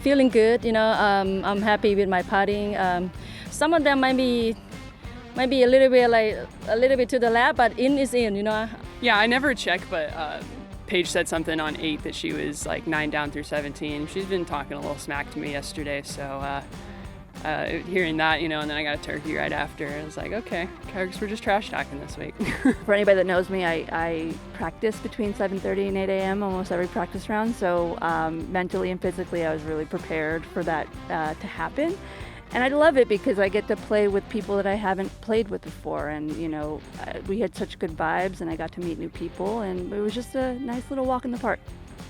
feeling good. I'm happy with my putting. Some of them might be a little bit to the left, but in is in. Yeah, I never check, but Paige said something on 8 that she was like 9 down through 17. She's been talking a little smack to me yesterday, so hearing that, and then I got a turkey right after. I was like, okay, I guess we're just trash talking this week. For anybody that knows me, I practice between 7:30 and 8 a.m. almost every practice round, so mentally and physically I was really prepared for that to happen. And I love it because I get to play with people that I haven't played with before, and we had such good vibes, and I got to meet new people, and it was just a nice little walk in the park.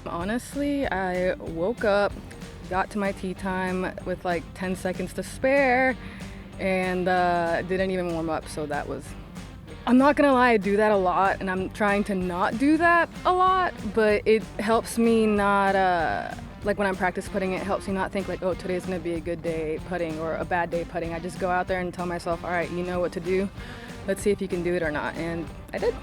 Honestly, I woke up, got to my tee time with like 10 seconds to spare, and didn't even warm up, so that was... I'm not gonna lie, I do that a lot, and I'm trying to not do that a lot, but it helps me not... Like when I'm practice putting, it helps me not think like, oh, today's gonna be a good day putting or a bad day putting. I just go out there and tell myself, all right, you know what to do. Let's see if you can do it or not. And I did.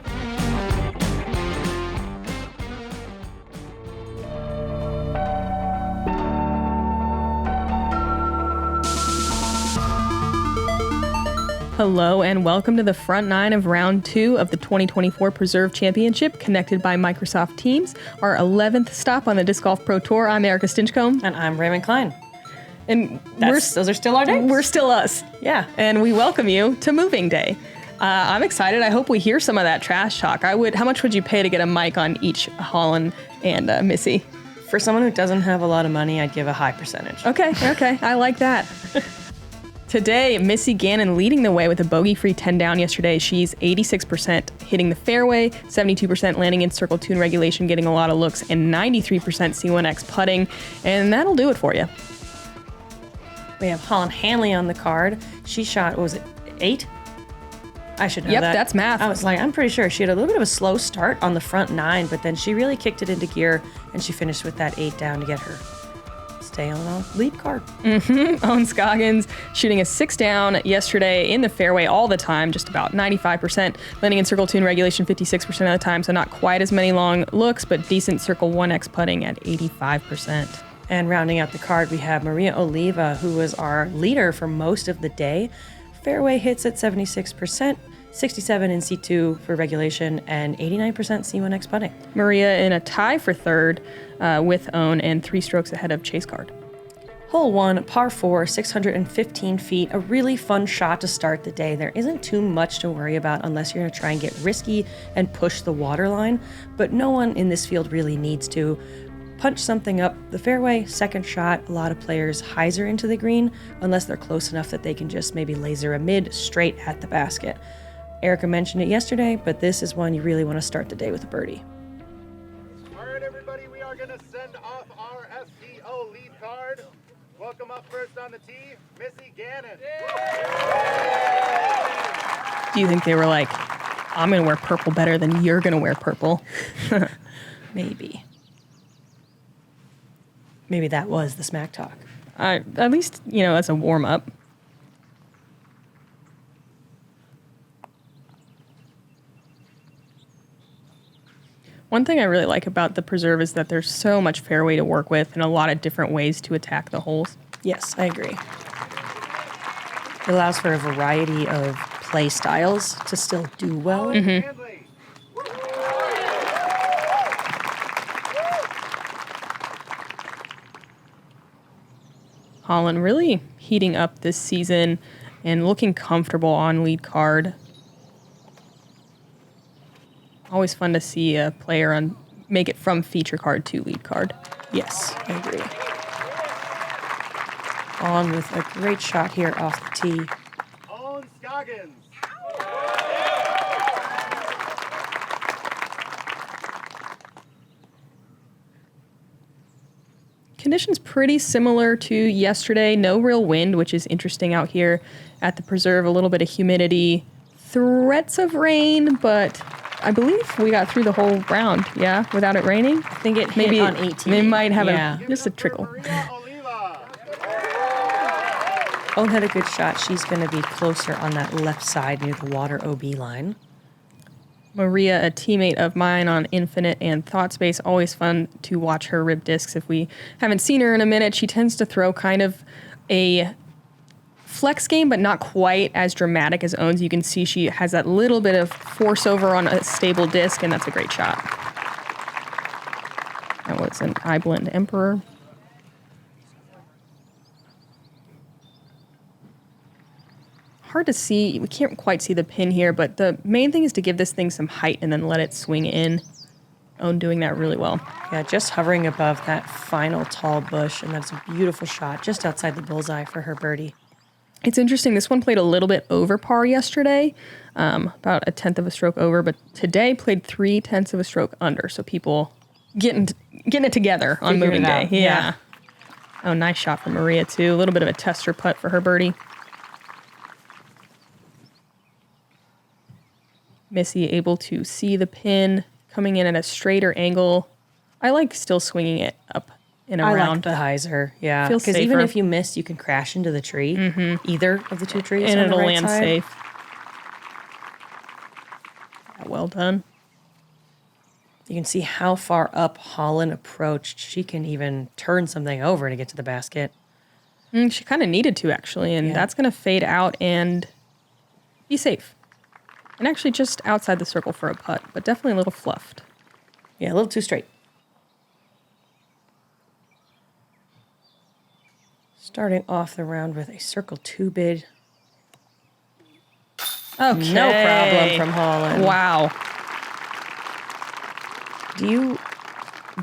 Hello and welcome to the front nine of round 2 of the 2024 Preserve Championship, connected by Microsoft Teams, our 11th stop on the Disc Golf Pro Tour. I'm Erika Stinchcomb. And I'm Raymond Klein. And those are still our days. We're still us. Yeah. And we welcome you to Moving Day. I'm excited. I hope we hear some of that trash talk. How much would you pay to get a mic on each Holyn and Missy? For someone who doesn't have a lot of money, I'd give a high percentage. Okay. I like that. Today, Missy Gannon leading the way with a bogey-free 10 down yesterday. She's 86% hitting the fairway, 72% landing in circle 2 in regulation, getting a lot of looks, and 93% C1X putting. And that'll do it for you. We have Handley on the card. She shot, what was it, 8? I should know that. Yep, that's math. I was like, I'm pretty sure she had a little bit of a slow start on the front 9, but then she really kicked it into gear, and she finished with that 8 down to get her stay on a lead card. On Scoggins, shooting a 6 down yesterday in the fairway all the time, just about 95%. Landing in circle 2 in regulation 56% of the time, so not quite as many long looks, but decent circle 1X putting at 85%. And rounding out the card, we have Maria Oliva, who was our leader for most of the day. Fairway hits at 76%. 67 in C2 for regulation, and 89% C1X putting. Maria in a tie for third with Own and 3 strokes ahead of Chase Card. Hole 1, par 4, 615 feet. A really fun shot to start the day. There isn't too much to worry about unless you're going to try and get risky and push the water line, but no one in this field really needs to. Punch something up the fairway, second shot. A lot of players hyzer into the green unless they're close enough that they can just maybe laser a mid straight at the basket. Erika mentioned it yesterday, but this is one you really want to start the day with a birdie. All right, everybody, we are going to send off our FPO lead card. Welcome up first on the tee, Missy Gannon. Do you think they were like, I'm going to wear purple better than you're going to wear purple? Maybe. Maybe that was the smack talk. At least, as a warm-up. One thing I really like about the Preserve is that there's so much fairway to work with and a lot of different ways to attack the holes. Yes, I agree. It allows for a variety of play styles to still do well. Mm-hmm. Holyn really heating up this season and looking comfortable on lead card. Always fun to see a player make it from feature card to lead card. Yes, I agree. On with a great shot here off the tee. On Scoggins. Conditions pretty similar to yesterday. No real wind, which is interesting out here at the Preserve. A little bit of humidity. Threats of rain, but I believe we got through the whole round, without it raining. I think it hit on 18. They might have just a trickle. Owen had a good shot. She's going to be closer on that left side near the water OB line. Maria, a teammate of mine on Infinite and Thought Space. Always fun to watch her rib discs. If we haven't seen her in a minute, she tends to throw kind of a flex game, but not quite as dramatic as Owns. You can see she has that little bit of force over on a stable disc, and that's a great shot. That was an I-Blend Emperor. Hard to see. We can't quite see the pin here, but the main thing is to give this thing some height and then let it swing in. Own doing that really well. Yeah, just hovering above that final tall bush, and that's a beautiful shot just outside the bullseye for her birdie. It's interesting. This one played a little bit over par yesterday, about a tenth of a stroke over, but today played 3/10 of a stroke under. So people getting it together on moving day. Yeah. Oh, nice shot from Maria too. A little bit of a tester putt for her birdie. Missy able to see the pin coming in at a straighter angle. I like still swinging it up and around. I like the hyzer, yeah. Feels Because even safer. if you miss, you can crash into the tree, either of the two trees, And on the it'll right land side. safe. Yeah, well done. You can see how far up Holyn approached. She can even turn something over to get to the basket. She kind of needed to, actually, and Yeah. that's going to fade out and be safe. And actually just outside the circle for a putt, but definitely a little fluffed. Yeah, a little too straight. Starting off the round with a circle 2 bid. Okay. No problem from Holyn. Wow. Do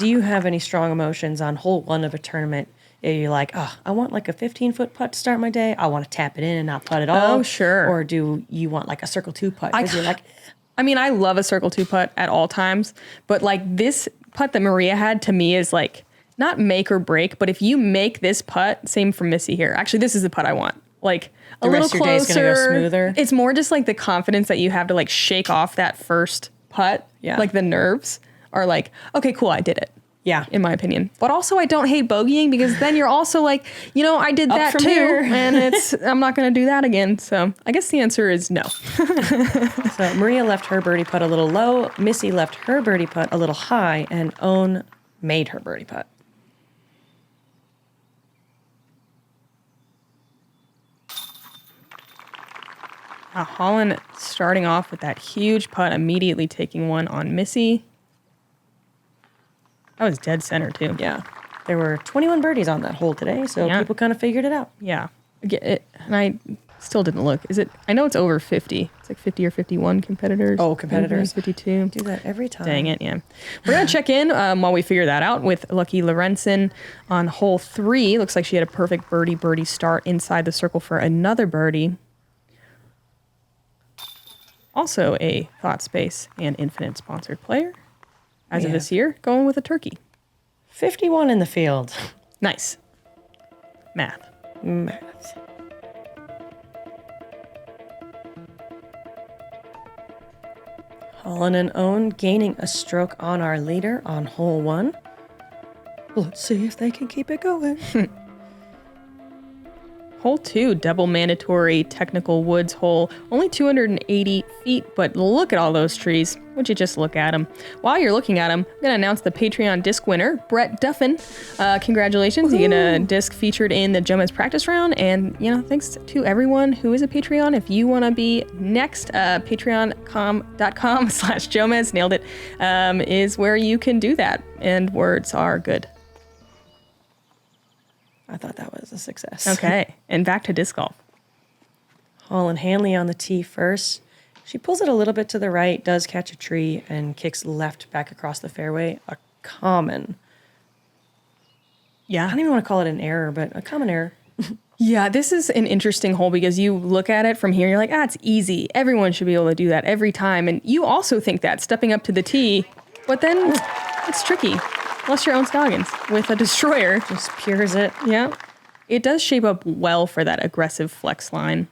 you have any strong emotions on hole 1 of a tournament? Are you like, oh, I want like a 15-foot putt to start my day. I want to tap it in and not putt at all. Oh, sure. Or do you want like a circle 2 putt? Because you're like, I mean, I love a circle 2 putt at all times, but like this putt that Maria had to me is like not make or break, but if you make this putt, same for Missy here. Actually, this is the putt I want. Like a The little rest of your day's closer. gonna go smoother. It's more just like the confidence that you have to like shake off that first putt. Yeah. Like the nerves are like, okay, cool, I did it. yeah. In my opinion. But also I don't hate bogeying because then you're also like, you know, I did Up that from too. here. And I'm not going to do that again. So I guess the answer is no. So Maria left her birdie putt a little low. Missy left her birdie putt a little high. And Own made her birdie putt. Holyn starting off with that huge putt, immediately taking one on Missy. That was dead center too. Yeah. There were 21 birdies on that hole today, so Yeah. people kind of figured it out. Yeah. And I still didn't look. I know it's over 50. It's like 50 or 51 competitors. Oh, competitors. 52. Do that every time. Dang it, yeah. We're going to check in while we figure that out with Lucky Lorenzen on hole 3. Looks like she had a perfect birdie start inside the circle for another birdie. Also a Thought Space and Infinite sponsored player. As of Yeah. this year, going with a turkey. 51 in the field. Nice. Math. Math. Holyn and Own gaining a stroke on our leader on hole 1. Let's see if they can keep it going. Hole 2, double mandatory technical woods hole. Only 280 feet, but look at all those trees. Would you just look at them? While you're looking at them, I'm going to announce the Patreon disc winner, Brett Duffin. Congratulations. You get a disc featured in the Jomez practice round. And, you know, thanks to everyone who is a Patreon. If you want to be next, patreon.com/Jomez, nailed it, is where you can do that. And words are good. I thought that was a success. Okay. And back to disc golf. Holyn Handley on the tee first. She pulls it a little bit to the right, does catch a tree, and kicks left back across the fairway. A common. Yeah. I don't even want to call it an error, but a common error. Yeah, this is an interesting hole because you look at it from here, you're like, it's easy. Everyone should be able to do that every time. And you also think that, stepping up to the tee, but then it's tricky. Unless you're on Scoggins with a destroyer. Just pures it. Yeah. It does shape up well for that aggressive flex line.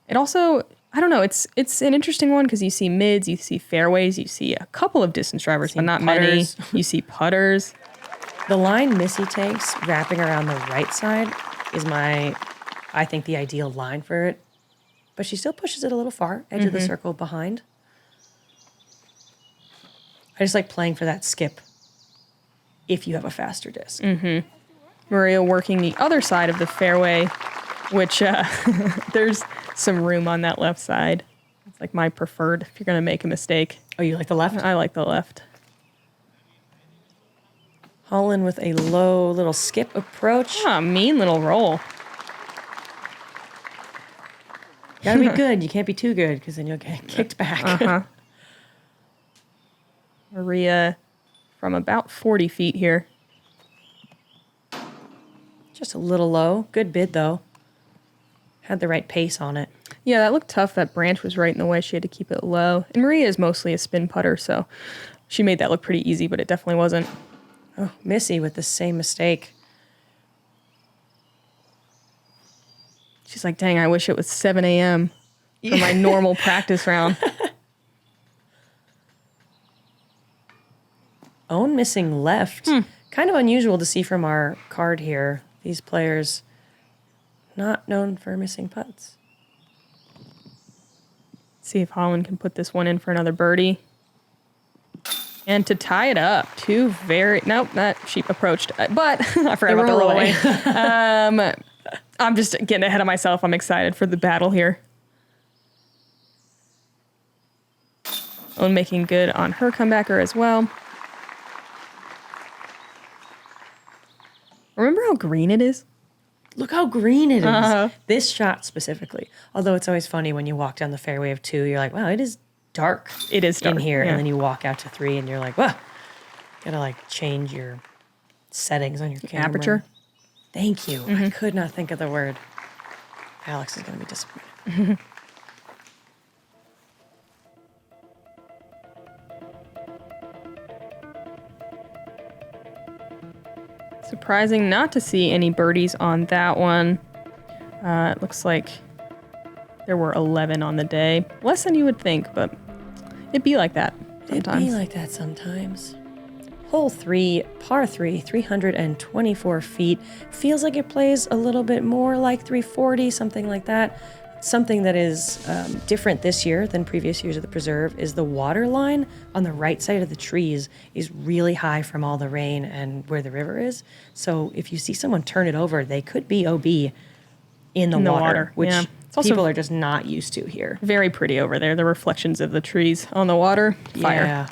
It also, I don't know, it's an interesting one because you see mids, you see fairways, you see a couple of distance drivers, but not putters. many. You see putters. The line Missy takes, wrapping around the right side, is I think, the ideal line for it. But she still pushes it a little far, edge of the circle behind. I just like playing for that skip if you have a faster disc. Maria working the other side of the fairway, which there's some room on that left side. It's like my preferred if you're going to make a mistake. Oh, you like the left? I like the left. Holyn with a low little skip approach. Ah, mean little roll. Gotta be good. You can't be too good because then you'll get kicked back. Maria from about 40 feet here. Just a little low. Good bid, though. Had the right pace on it. Yeah, that looked tough. That branch was right in the way. She had to keep it low. And Maria is mostly a spin putter, so she made that look pretty easy, but it definitely wasn't. Oh, Missy with the same mistake. She's like, dang, I wish it was 7 a.m. for my normal practice round. Owen missing left. Kind of unusual to see from our card here. These players not known for missing putts. See if Holyn can put this one in for another birdie. And to tie it up, nope, that sheep approached. But I forgot about the rollaway. I'm just getting ahead of myself. I'm excited for the battle here. Owen making good on her comebacker as well. Remember how green it is? Look how green it is. This shot specifically. Although it's always funny when you walk down the fairway of 2, you're like, wow, it is dark. It is dark in here. yeah. And then you walk out to 3 and you're like, wow, gotta like change your settings on your camera. Aperture. Thank you. I could not think of the word. Alex is gonna be disappointed. Surprising not to see any birdies on that one. It looks like there were 11 on the day. Less than you would think, but it'd be like that sometimes. It'd be like that sometimes. Hole 3, par 3, 324 feet. Feels like it plays a little bit more like 340, something like that. Something that is different this year than previous years of the preserve is the water line on the right side of the trees is really high from all the rain and where the river is. So if you see someone turn it over, they could be OB in the water, which people are just not used to here. Very pretty over there. The reflections of the trees on the water. Fire. Yeah.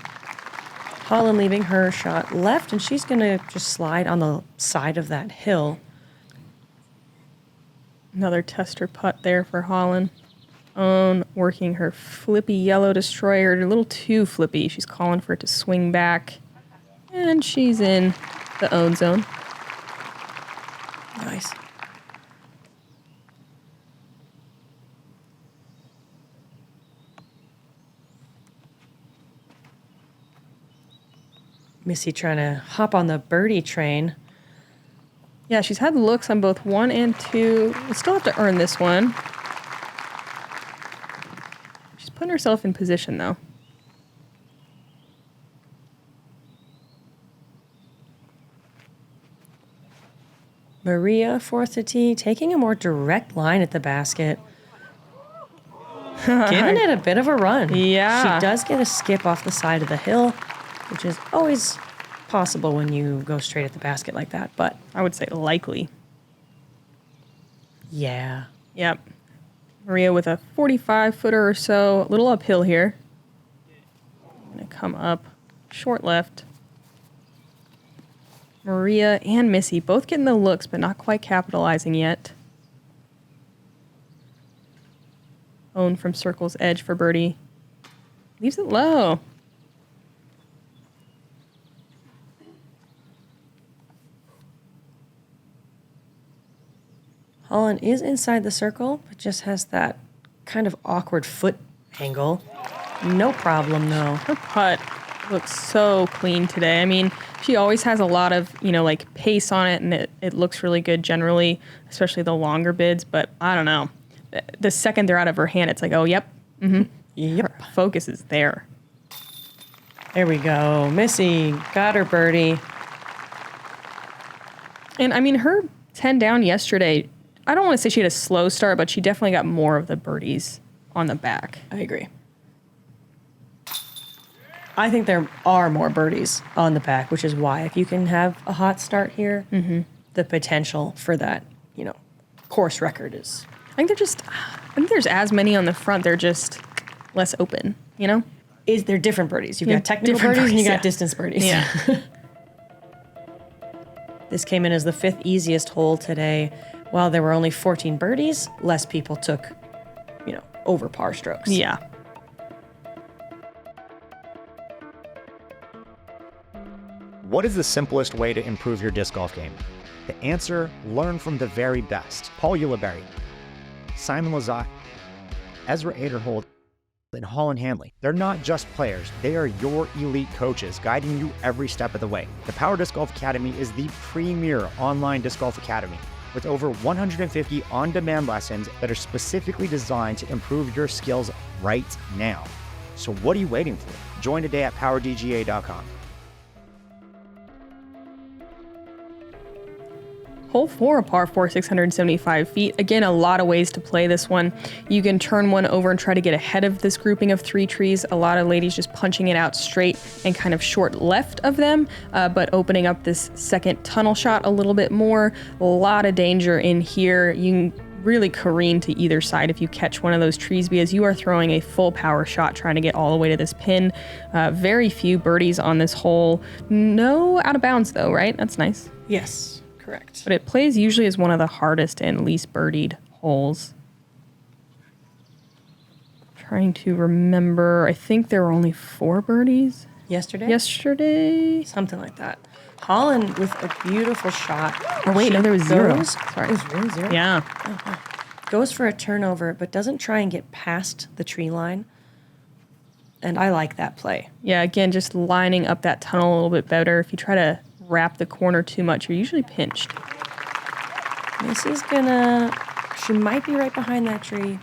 Holyn leaving her shot left, and she's going to just slide on the side of that hill. Another tester putt there for Holyn. Owen working her flippy yellow destroyer. A little too flippy. She's calling for it to swing back. And she's in the own zone. Nice. Missy trying to hop on the birdie train. Yeah, she's had looks on both 1 and 2. We still have to earn this one. She's putting herself in position, though. Maria, fourth to tee, taking a more direct line at the basket. Giving it a bit of a run. Yeah. She does get a skip off the side of the hill, which is always possible when you go straight at the basket like that, but I would say likely. yeah. Yep. Maria with a 45-footer or so, a little uphill here. Gonna come up, short left. Maria and Missy both getting the looks, but not quite capitalizing yet. Owen from circle's edge for birdie. Leaves it low. Holyn is inside the circle, but just has that kind of awkward foot angle. No problem, though. Her putt looks so clean today. I mean, she always has a lot of, like pace on it, and it looks really good generally, especially the longer bids, but I don't know. The second they're out of her hand, it's like, oh, yep. Yep. Her focus is there. There we go. Missy got her birdie. And I mean, her 10 down yesterday, I don't want to say she had a slow start, but she definitely got more of the birdies on the back. I agree. I think there are more birdies on the back, which is why if you can have a hot start here, the potential for that, course record is. I think there's as many on the front. They're just less open, They're different birdies. You've Yeah, got technical different birdies and you birdies, got yeah. distance birdies. Yeah. This came in as the 5th easiest hole today. While there were only 14 birdies, less people took, over par strokes. Yeah. What is the simplest way to improve your disc golf game? The answer, learn from the very best. Paul Ulibarri, Simon Lizotte, Ezra Aderholt, and Holyn Handley. They're not just players, they are your elite coaches guiding you every step of the way. The Power Disc Golf Academy is the premier online disc golf academy with over 150 on-demand lessons that are specifically designed to improve your skills right now. So what are you waiting for? Join today at PowerDGA.com. Hole 4, a par 4, 675 feet. Again, a lot of ways to play this one. You can turn one over and try to get ahead of this grouping of 3 trees. A lot of ladies just punching it out straight and kind of short left of them, but opening up this second tunnel shot a little bit more. A lot of danger in here. You can really careen to either side if you catch one of those trees because you are throwing a full power shot trying to get all the way to this pin. Very few birdies on this hole. No out of bounds though, right? That's nice. Yes. Correct. But it plays usually as one of the hardest and least birdied holes. Trying to remember, I think there were only 4 birdies Yesterday? Something like that. Holyn with a beautiful shot. Oh wait, no, there was 0. Sorry. It was really 0? Yeah. Goes for a turnover, but doesn't try and get past the tree line. And I like that play. Yeah, again, just lining up that tunnel a little bit better. If you try to wrap the corner too much, you're usually pinched. Missy's she might be right behind that tree,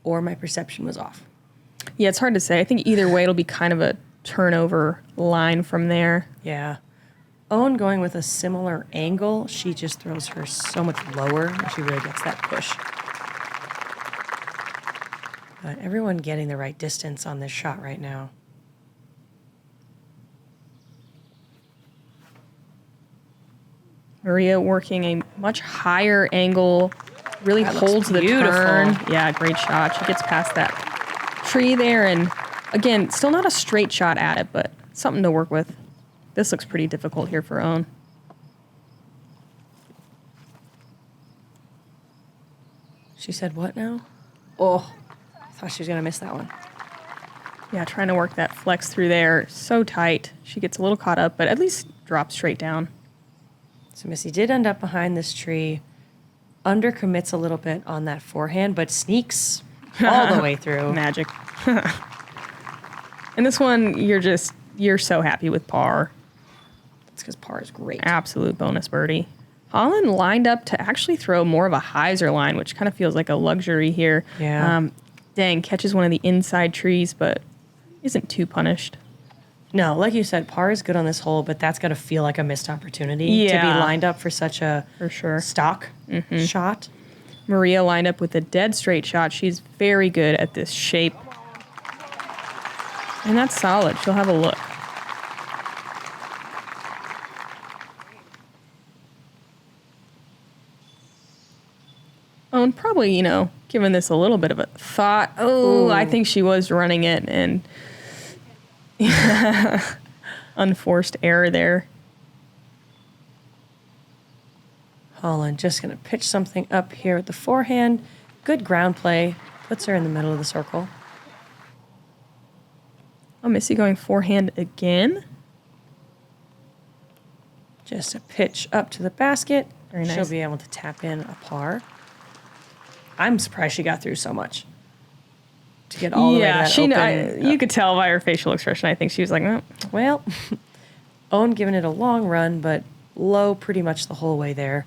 or my perception was off. Yeah, it's hard to say. I think either way, it'll be kind of a turnover line from there. Yeah. Owen going with a similar angle, she just throws her so much lower, and she really gets that push. But everyone getting the right distance on this shot right now. Maria working a much higher angle, really That looks holds the beautiful. turn. Yeah, great shot. She gets past that tree there, and again, still not a straight shot at it, but something to work with. This looks pretty difficult here for Owen. She said what now? Oh, I thought she was going to miss that one. Yeah, trying to work that flex through there. So tight. She gets a little caught up, but at least drops straight down. So Missy did end up behind this tree, undercommits a little bit on that forehand, but sneaks all the way through. Magic. And this one, you're so happy with par. It's because par is great. Absolute bonus birdie. Holyn lined up to actually throw more of a hyzer line, which kind of feels like a luxury here. Yeah. Dang, catches one of the inside trees, but isn't too punished. No, like you said, par is good on this hole, but that's got to feel like a missed opportunity to Yeah. be lined up for such a For sure. stock shot. Maria lined up with a dead straight shot. She's very good at this shape. And that's solid. She'll have a look. Oh, and probably, given this a little bit of a thought. Oh, I think she was running it, and unforced error there. Holyn just going to pitch something up here with the forehand. Good ground play. Puts her in the middle of the circle. Oh, Missy going forehand again. Just a pitch up to the basket. Very nice. She'll be able to tap in a par. I'm surprised she got through so much to get all the way to that open. you could tell by her facial expression. I think she was like, oh. Well, Owen giving it a long run, but low pretty much the whole way there.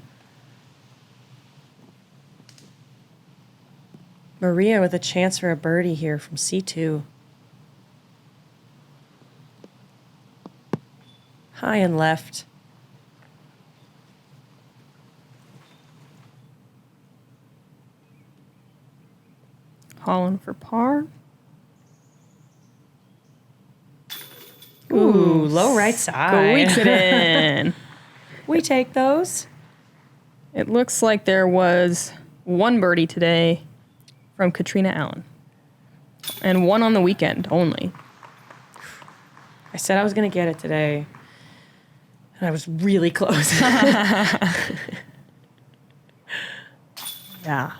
Maria with a chance for a birdie here from C2. High and left. Holyn for par. Ooh, low right side. Squeaks it in. We take those. It looks like there was one birdie today from Katrina Allen. And one on the weekend only. I said I was going to get it today. And I was really close. Yeah.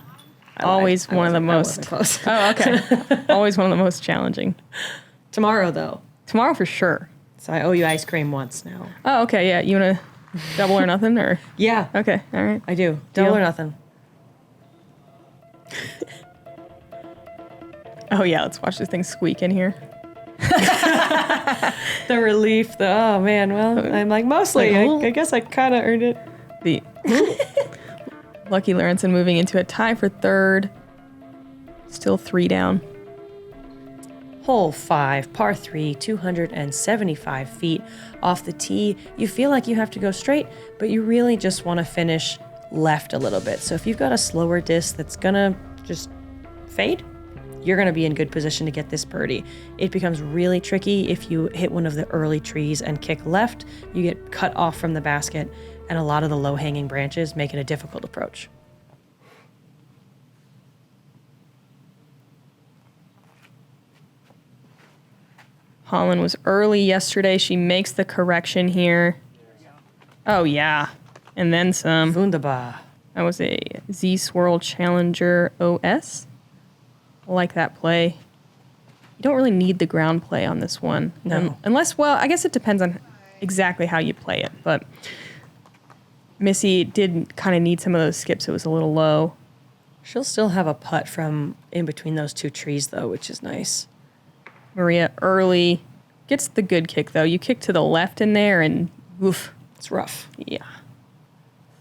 Always one of the most. Close. Oh, okay. Always one of the most challenging. Tomorrow, though. Tomorrow for sure. So I owe you ice cream once now. Oh, okay. Yeah. You want to double or nothing? Or Yeah. okay. All right. I do. Double or nothing. Oh, yeah. Let's watch this thing squeak in here. The relief. Oh, man. Well, I'm like, mostly. I guess I kind of earned it. The Lucky Lorenzen moving into a tie for third. Still 3 down. Hole 5, par 3, 275 feet off the tee. You feel like you have to go straight, but you really just want to finish left a little bit. So if you've got a slower disc that's gonna just fade, you're gonna be in good position to get this birdie. It becomes really tricky if you hit one of the early trees and kick left. You get cut off from the basket, and a lot of the low-hanging branches make it a difficult approach. Holyn was early yesterday. She makes the correction here. Oh, yeah. And then some. Wunderbar. That was a Z-Swirl Challenger OS. I like that play. You don't really need the ground play on this one. No. Unless, well, I guess it depends on exactly how you play it. But Missy did kind of need some of those skips. It was a little low. She'll still have a putt from in between those two trees, though, which is nice. Maria early gets the good kick, though. You kick to the left in there, and oof. It's rough. Yeah.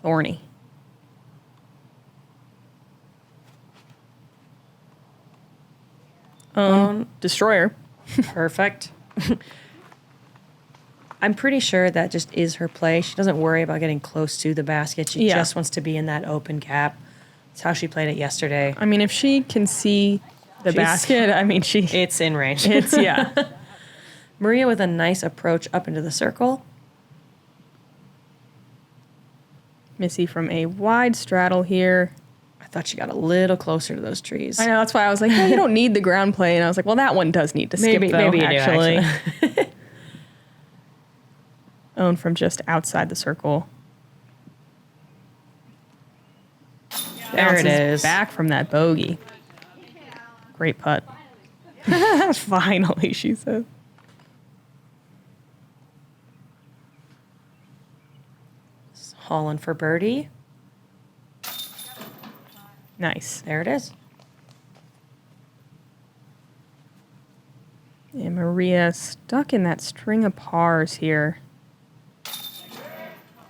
Thorny. Destroyer. Perfect. I'm pretty sure that just is her play. She doesn't worry about getting close to the basket. She just wants to be in that open gap. That's how she played it yesterday. I mean, if she can see the basket, I mean, it's in range. It's, yeah. Maria with a nice approach up into the circle. Missy from a wide straddle here. I thought she got a little closer to those trees. I know, that's why I was like, yeah, you don't need the ground play. And I was like, well, that one does need to skip, though, maybe you actually. do, actually. Own from just outside the circle. There it is. Back from that bogey. Great putt. Finally, she said. Holyn for birdie. Nice. There it is. And Maria stuck in that string of pars here.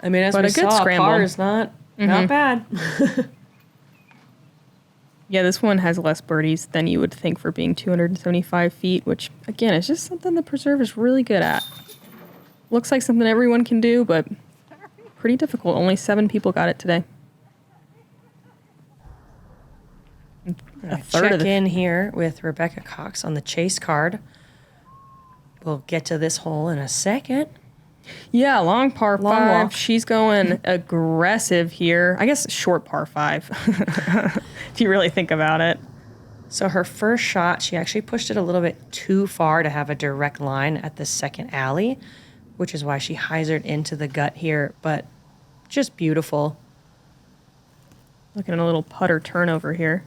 I mean, as but we a good saw, scramble. par is not bad. Yeah, this one has less birdies than you would think for being 275 feet, which, again, is just something the Preserve is really good at. Looks like something everyone can do, but pretty difficult. Only 7 people got it today. A third Check in here with Rebecca Cox on the chase card. We'll get to this hole in a second. Yeah, long par 5. walk. She's going aggressive here. I guess short par 5, if you really think about it. So her first shot, she actually pushed it a little bit too far to have a direct line at the second alley, which is why she hyzered into the gut here, but just beautiful. Looking at a little putter turnover here.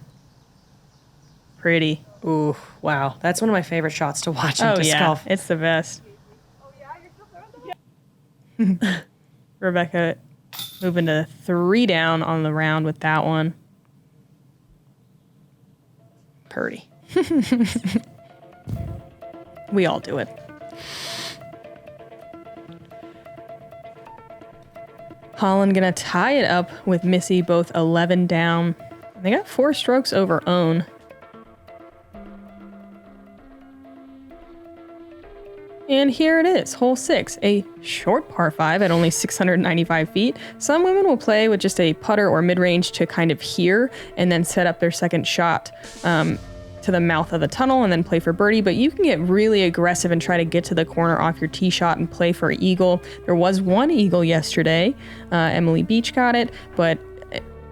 Pretty. Ooh, wow. That's one of my favorite shots to watch in disc golf. It's the best. Rebecca moving to 3 down on the round with that one. Purdy. We all do it. Holyn gonna tie it up with Missy, both 11 down. They got 4 strokes over own. And here it is, hole 6, a short par 5 at only 695 feet. Some women will play with just a putter or mid-range to kind of here and then set up their second shot. to the mouth of the tunnel and then play for birdie, but you can get really aggressive and try to get to the corner off your tee shot and play for eagle. There was one eagle yesterday. Emily Beach got it, but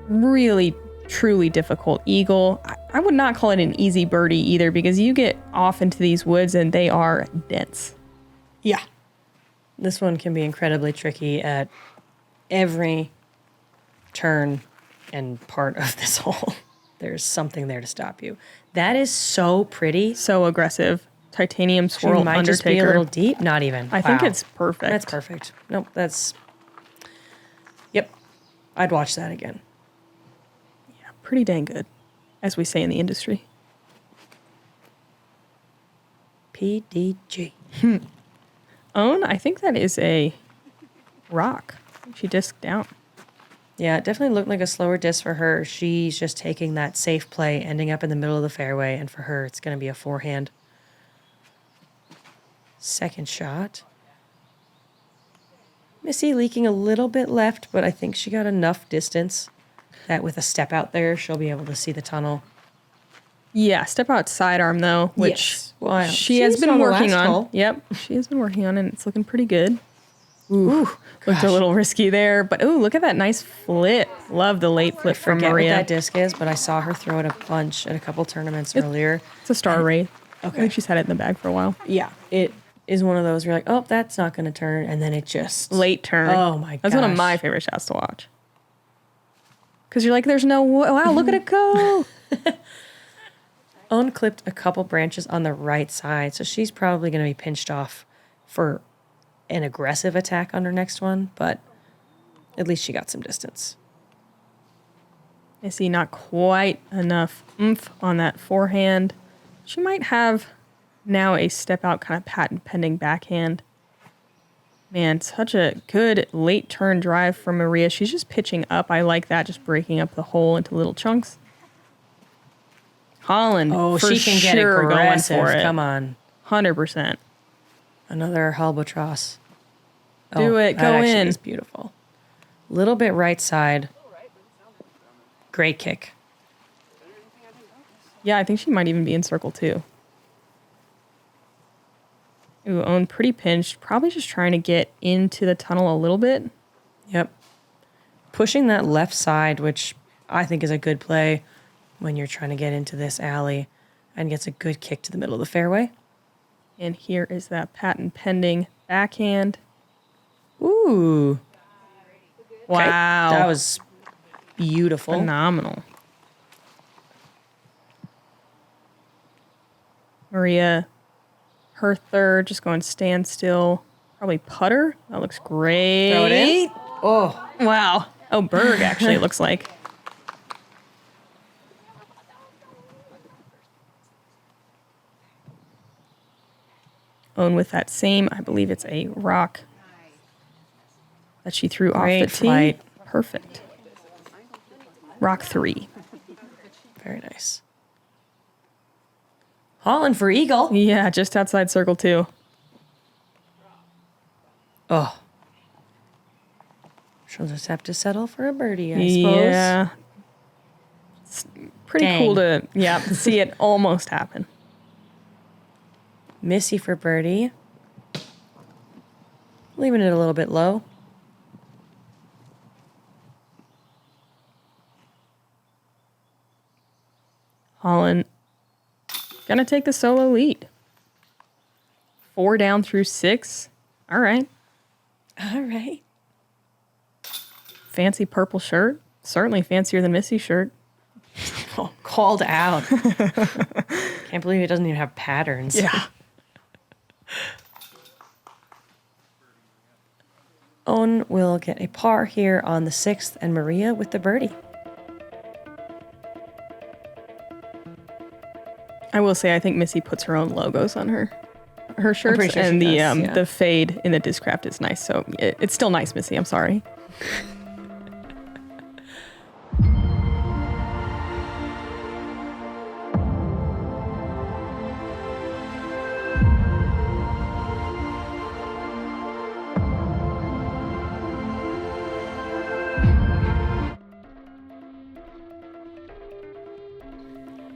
really, truly difficult eagle. I would not call it an easy birdie either, because you get off into these woods and they are dense. Yeah. This one can be incredibly tricky at every turn and part of this hole. There's something there to stop you. That is so pretty. So aggressive. Titanium swirl She might Undertaker. just be a little deep. Not even. I think Wow. it's perfect. That's perfect. Nope, that's... Yep. I'd watch that again. Yeah, pretty dang good, as we say in the industry. PDG. Own, I think that is a rock. She disced down. Yeah, it definitely looked like a slower disc for her. She's just taking that safe play, ending up in the middle of the fairway, and for her, it's going to be a forehand. Second shot. Missy leaking a little bit left, but I think she got enough distance that with a step out there, she'll be able to see the tunnel. Yeah, step out sidearm though, which Yes. Well, she has been on the working last on. hole. Yep, she has been working on it, and it's looking pretty good. Ooh, looked gosh. a little risky there, but ooh, look at that nice flip. Love the late I flip from forget Maria. what that disc is, but I saw her throw it a bunch at a couple tournaments earlier. It's a star wraith. Okay. I think she's had it in the bag for a while. Yeah, it is one of those where you're like, oh, that's not going to turn, and then it just... Late turn. Oh my gosh. That's one of my favorite shots to watch. Because you're like, there's no, wow, look at it go. Unclipped a couple branches on the right side, so she's probably going to be pinched off for an aggressive attack on her next one, but at least she got some distance. Missy not quite enough oomph on that forehand. She might have now a step out kind of patent pending backhand. Man, such a good late turn drive from Maria. She's just pitching up. I like that, just breaking up the hole into little chunks. Holyn, Oh, for she can get sure aggressive. going for it. Come on. 100%. Another albatross. Do it. That Go actually in. is beautiful. Little bit right side. Great kick. Yeah, I think she might even be in circle two. Ooh, Own pretty pinched. Probably just trying to get into the tunnel a little bit. Yep. Pushing that left side, which I think is a good play when you're trying to get into this alley, and gets a good kick to the middle of the fairway. And here is that patent pending backhand. Ooh. Okay. Wow. That was beautiful. Phenomenal. Maria, her third, just going standstill. Probably putter. That looks great. Throw it in. Oh. Wow. Oh, Berg actually it looks like. Own with that same, I believe it's a rock that she threw Great off the tee. flight. Perfect. Rock 3. Very nice. Holyn for eagle. Yeah, just outside circle 2. Oh. She'll just have to settle for a birdie, I suppose. Yeah. It's pretty Dang. cool to see it almost happen. Missy for birdie. Leaving it a little bit low. Holyn gonna take the solo lead. 4 down through 6. All right. All right. Fancy purple shirt. Certainly fancier than Missy's shirt. Oh, called out. Can't believe it doesn't even have patterns. Yeah. Owen will get a par here on the 6th, and Maria with the birdie. I will say I think Missy puts her own logos on her shirts, pretty sure and she does, yeah. the fade in the Discraft is nice. So it's still nice, Missy. I'm sorry.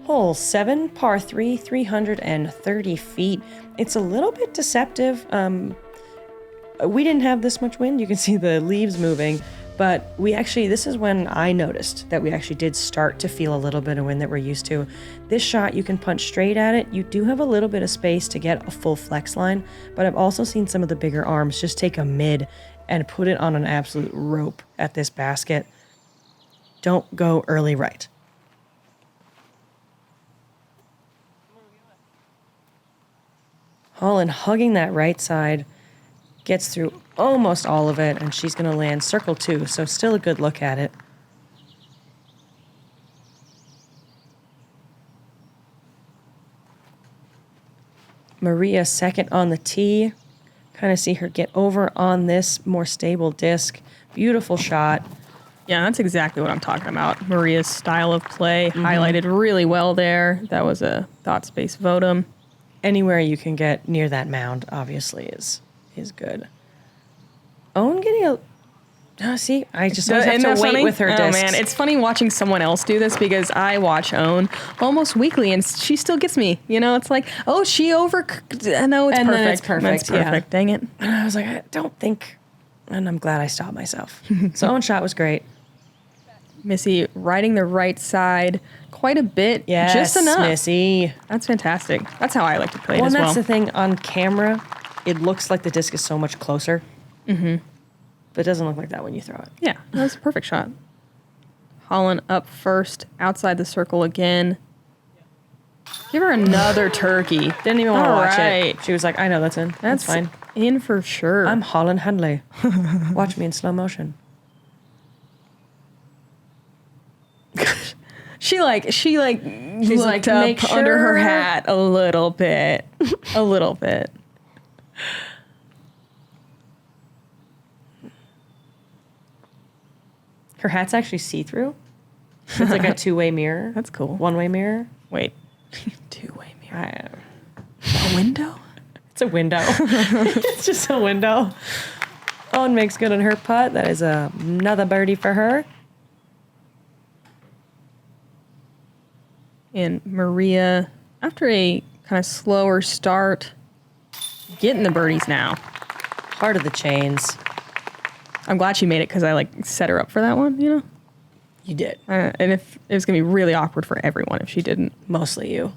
Hole 7, par 3, 330 feet. It's a little bit deceptive. We didn't have this much wind. You can see the leaves moving, but this is when I noticed that we actually did start to feel a little bit of wind that we're used to. This shot, you can punch straight at it. You do have a little bit of space to get a full flex line, but I've also seen some of the bigger arms just take a mid and put it on an absolute rope at this basket. Don't go early right. Holyn hugging that right side, gets through almost all of it, and she's going to land circle 2, so still a good look at it. Maria second on the tee. Kind of see her get over on this more stable disc. Beautiful shot. Yeah, that's exactly what I'm talking about. Maria's style of play highlighted really well there. That was a thought space votum. Anywhere you can get near that mound, obviously, is good. Owen getting a... Oh, see, I just always have to wait with her discs. Oh, man, it's funny watching someone else do this because I watch Owen almost weekly, and she still gets me. You know, it's like, oh, she over... No, it's and perfect. Then it's perfect. It's perfect. Yeah. Dang it. And I was like, I don't think... And I'm glad I stopped myself. So Owen's shot was great. Missy riding the right side quite a bit. Yes, just enough. Missy. That's fantastic. That's how I like to play it Well, as and well. that's the thing. On camera, it looks like the disc is so much closer. Mm-hmm. But it doesn't look like that when you throw it. Yeah, that was a perfect shot. Holyn up first, outside the circle again. Give her another turkey. Didn't even want to watch it. She was like, I know that's in. That's fine. In for sure. I'm Holyn Handley. Watch me in slow motion. She's like like, up make sure. under her hat a little bit. A little bit. Her hat's actually see-through. It's like a two-way mirror. That's cool. One-way mirror. Wait. Two-way mirror. A window? It's a window. It's just a window. Owen makes good on her putt. That is another birdie for her. And Maria, after a kind of slower start, getting the birdies now. Heart of the chains. I'm glad she made it because I set her up for that one, you know? You did. And if it was going to be really awkward for everyone if she didn't. Mostly you.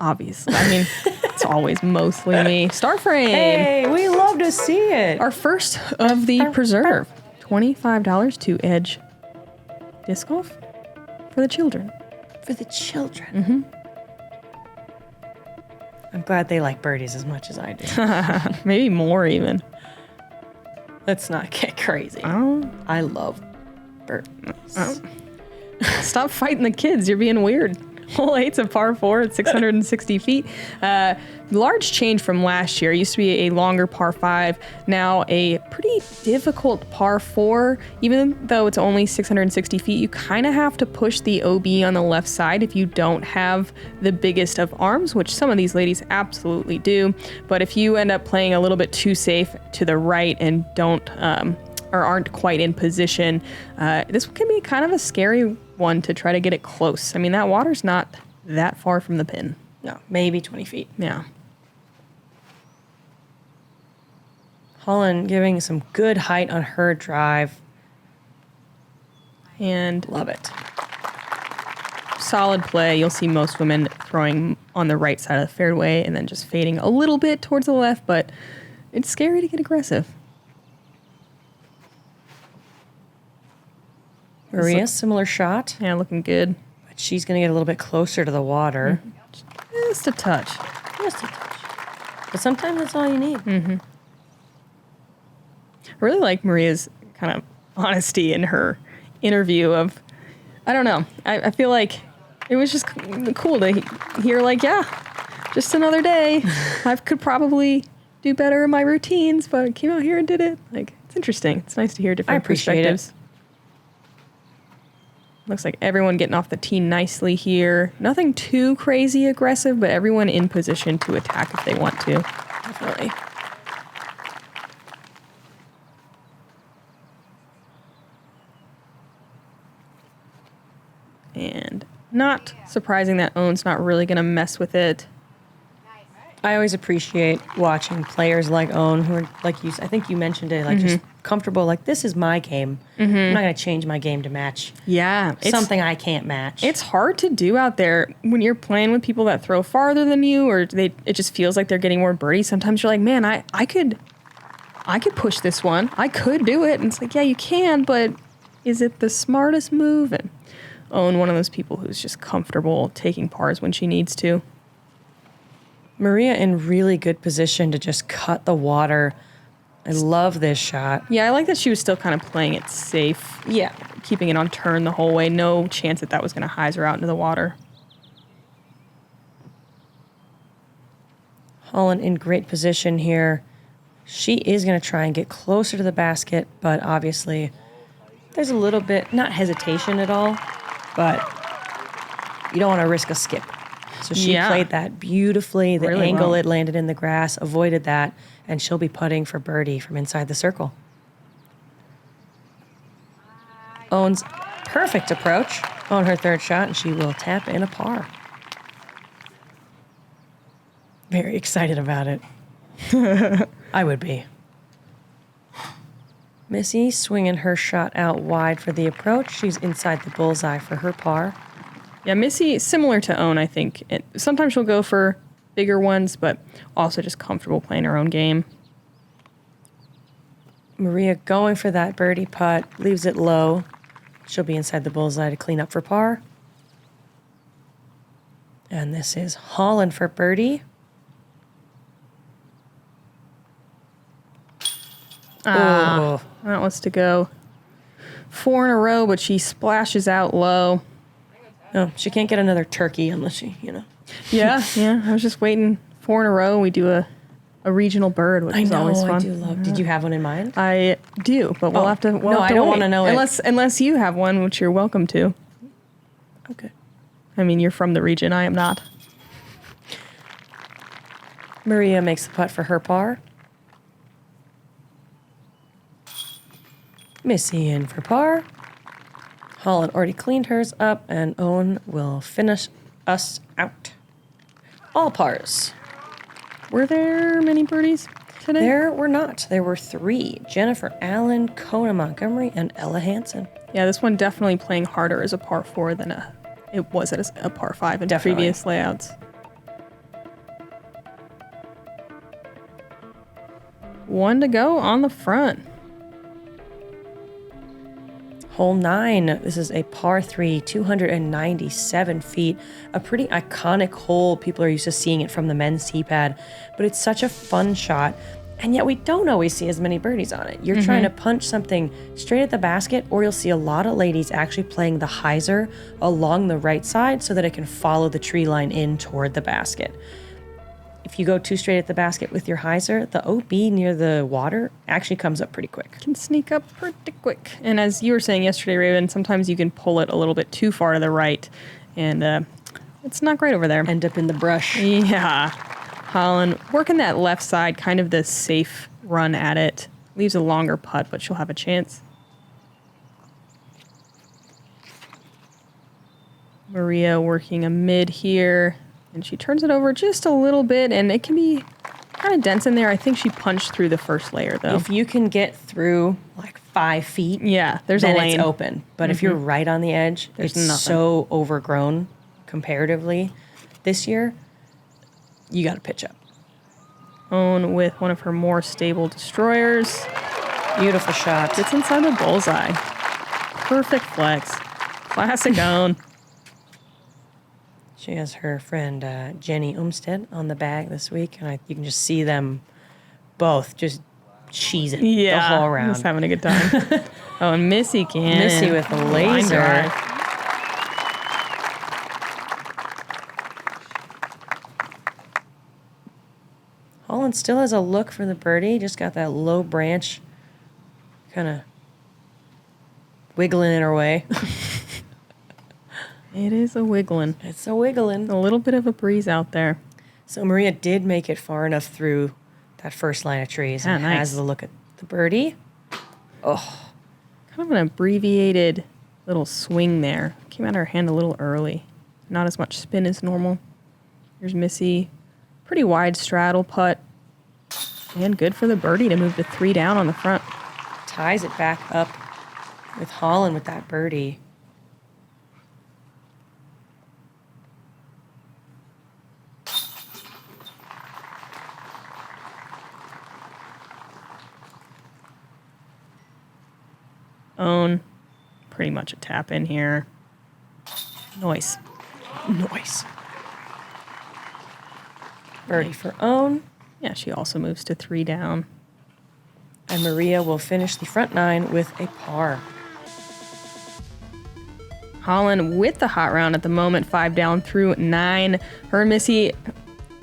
Obviously. I mean, it's always mostly me. Star frame. Hey, we love to see it. Our first of the preserve. $25 to Edge Disc Golf for the children. For the children. I'm glad they like birdies as much as I do. Maybe more even. Let's not get crazy. Oh. I love birdies. Oh. Stop fighting the kids. You're being weird. Hole 8's a par 4 at 660 feet. Large change from last year. It used to be a longer par 5. Now a pretty difficult par 4. Even though it's only 660 feet, you kind of have to push the OB on the left side if you don't have the biggest of arms, which some of these ladies absolutely do. But if you end up playing a little bit too safe to the right and don't or aren't quite in position, this can be kind of a scary one to try to get it close. I mean, that water's not that far from the pin. No, maybe 20 feet. Yeah. Holyn giving some good height on her drive. And love it. Solid play. You'll see most women throwing on the right side of the fairway and then just fading a little bit towards the left, but it's scary to get aggressive. Maria, similar shot. Yeah, looking good. But she's going to get a little bit closer to the water. Just a touch. Just a touch. But sometimes that's all you need. I really like Maria's kind of honesty in her interview of, I don't know, I feel like it was just cool to hear yeah, just another day. I could probably do better in my routines, but I came out here and did it. It's interesting. It's nice to hear different perspectives. Looks like everyone getting off the tee nicely here. Nothing too crazy aggressive, but everyone in position to attack if they want to. Definitely. And Not surprising that Owen's not really going to mess with it. I always appreciate watching players like Owen who are, like you, I think you mentioned it, like just comfortable, like this is my game. I'm not going to change my game to match something I can't match. It's hard to do out there when you're playing with people that throw farther than you, or it just feels like they're getting more birdies. Sometimes you're like, man, I could push this one. I could do it. And it's like, yeah, you can, but is it the smartest move? And Owen, one of those people who's just comfortable taking pars when she needs to. Maria in really good position to just cut the water. I love this shot. Yeah, I like that she was still kind of playing it safe. Yeah. Keeping it on turn the whole way. No chance that was going to hyze her out into the water. Holyn in great position here. She is going to try and get closer to the basket, but obviously there's a little bit, not hesitation at all, but you don't want to risk a skip. So she played that beautifully. The really angle well. it landed in the grass, avoided that, and she'll be putting for birdie from inside the circle. Owen's perfect approach on her third shot, and she will tap in a par. Very excited about it. I would be. Missy swinging her shot out wide for the approach. She's inside the bullseye for her par. Yeah, Missy, similar to Owen, I think. Sometimes she'll go for bigger ones, but also just comfortable playing her own game. Maria going for that birdie putt, leaves it low. She'll be inside the bullseye to clean up for par. And this is Holyn for birdie. That wants to go 4 in a row, but she splashes out low. No, she can't get another turkey unless she, Yeah, I was just waiting 4 in a row. We do a regional bird, which is always fun. I do love. Did you have one in mind? I do, but we'll have to. No, I don't want to know unless you have one, which you're welcome to. Okay. I mean, you're from the region. I am not. Maria makes the putt for her par. Missy in for par. Holyn already cleaned hers up, and Owen will finish us out. All pars. Were there many birdies today? There were not. There were 3. Jennifer Allen, Kona Montgomery, and Ella Hansen. Yeah, this one definitely playing harder as a par 4 than it was at a par 5 in Definitely. previous layouts. One to go on the front. Hole 9. This is a par 3, 297 feet. A pretty iconic hole. People are used to seeing it from the men's tee pad, but it's such a fun shot. And yet we don't always see as many birdies on it. You're trying to punch something straight at the basket, or you'll see a lot of ladies actually playing the hyzer along the right side so that it can follow the tree line in toward the basket. If you go too straight at the basket with your hyzer, the OB near the water actually comes up pretty quick. Can sneak up pretty quick. And as you were saying yesterday, Raven, sometimes you can pull it a little bit too far to the right, and it's not great over there. End up in the brush. Yeah. Holyn working that left side, kind of the safe run at it. Leaves a longer putt, but she'll have a chance. Maria working a mid here. And she turns it over just a little bit, and it can be kind of dense in there. I think she punched through the first layer, though. If you can get through like 5 feet, yeah, there's then a lane. It's open. But if you're right on the edge, There's it's nothing. so overgrown comparatively this year, you got to pitch up. Owen with one of her more stable destroyers. Beautiful shot. Gets inside the bullseye. Perfect flex. Classic Owen. She has her friend Jenny Umstead on the bag this week, and you can just see them both just cheesing the whole round. Just having a good time. Oh, and Missy Gannon. Missy with a Line laser. drive. Holyn still has a look for the birdie. Just got that low branch kind of wiggling in her way. It is a wiggling. It's a wiggling. A little bit of a breeze out there. So Maria did make it far enough through that first line of trees and nice. has the look at the birdie. Oh, Kind of an abbreviated little swing there. Came out of her hand a little early. Not as much spin as normal. Here's Missy. Pretty wide straddle putt. And good for the birdie to move to 3 down on the front. Ties it back up with Holyn with that birdie. Own. Pretty much a tap in here. Nice. Nice. Birdie for Own. Yeah, she also moves to 3 down. And Maria will finish the front 9 with a par. Holyn with the hot round at the moment, 5 down through 9. Her and Missy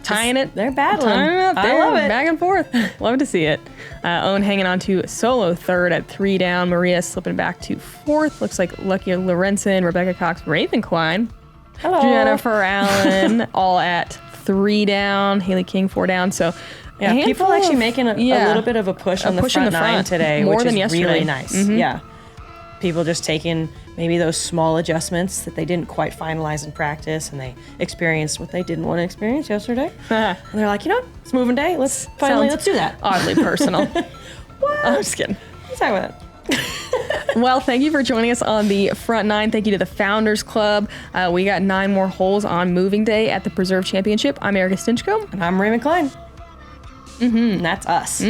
tying it. They're battling. Tying it up. I love it. Back and forth. Love to see it. Owen hanging on to solo 3rd at 3 down. Maria slipping back to 4th. Looks like Lucky Lorenzen, Rebecca Cox, Raven Klein. Hello. Jennifer Allen all at 3 down. Haley King 4 down. So yeah, people actually making a little bit of a push on the front 9 today, more which than is yesterday. really nice. Yeah. People just taking maybe those small adjustments that they didn't quite finalize in practice, and they experienced what they didn't want to experience yesterday. And they're like, you know, it's moving day. Let's do that. Oddly personal. What? I'm just kidding. Let's talk about it. Well, thank you for joining us on the front 9. Thank you to the Founders Club. We got 9 more holes on moving day at the Preserve Championship. I'm Erika Stinchcomb. And I'm Raymond Klein. And that's us.